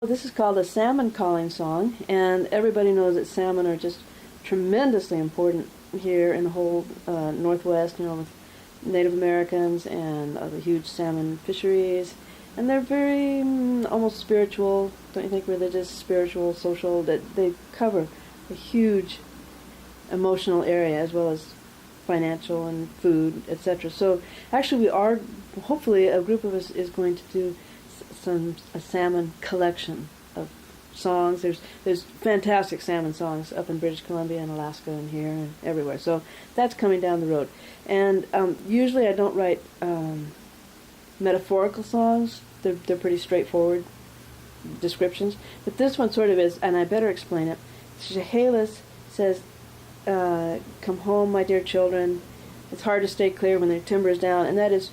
This is called a Salmon Calling Song, and everybody knows that salmon are just tremendously important here in the whole Northwest, with Native Americans and the huge salmon fisheries. And they're very almost spiritual, don't you think? Religious, spiritual, social, that they cover a huge emotional area as well as financial and food, etc. So actually we are, hopefully a group of us is going to do a salmon collection of songs. There's fantastic salmon songs up in British Columbia and Alaska and here and everywhere. So that's coming down the road. And usually I don't write metaphorical songs. They're pretty straightforward descriptions. But this one sort of is, and I better explain it. Chehalis says, "Come home, my dear children. It's hard to stay clear when their timber is down," and that is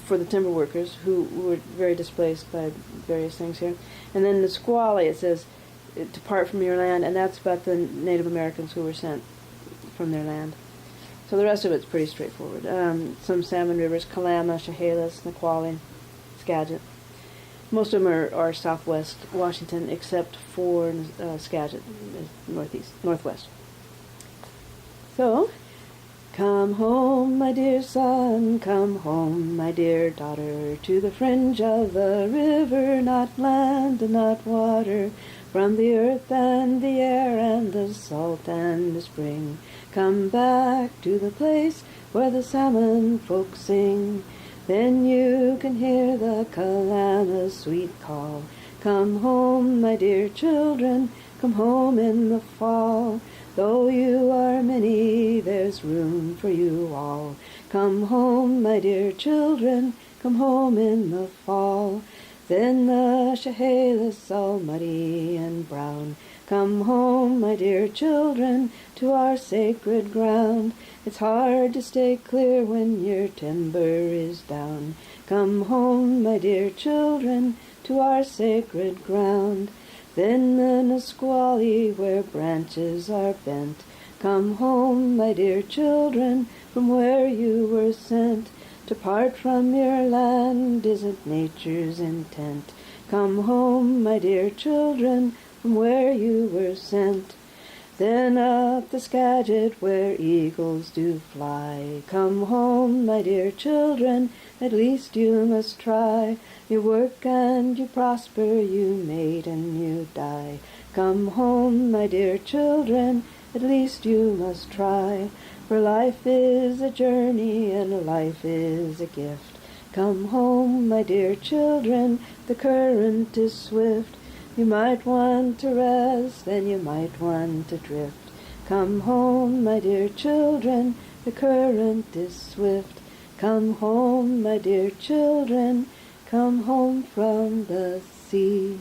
for the timber workers who were very displaced by various things here. And then the Squally, it says, "Depart from your land," and that's about the Native Americans who were sent from their land. So the rest of it's pretty straightforward. Some salmon rivers: Kalama, Chehalis, Nisqually, Skagit. Most of them are southwest Washington, except for Skagit, northwest. So, come home, my dear son, come home, my dear daughter, to the fringe of the river, not land and not water, from the earth and the air and the salt and the spring. Come back to the place where the salmon folks sing. Then you can hear the Kalama's sweet call. Come home, my dear children, come home in the fall. Though you are many, there's room for you all. Come home, my dear children, come home in the fall. Then the Chehalis, all muddy and brown. Come home, my dear children, to our sacred ground. It's hard to stay clear when your timber is down. Come home, my dear children, to our sacred ground. Then the Nisqually, where branches are bent. Come home, my dear children, from where you were sent. To part from your land isn't nature's intent. Come home, my dear children, from where you were sent. Then up the Skagit, where eagles do fly. Come home, my dear children, at least you must try. You work and you prosper, you mate and you die. Come home, my dear children, at least you must try. For life is a journey and life is a gift. Come home, my dear children, the current is swift. You might want to rest and you might want to drift. Come home, my dear children, the current is swift. Come home, my dear children, come home from the sea.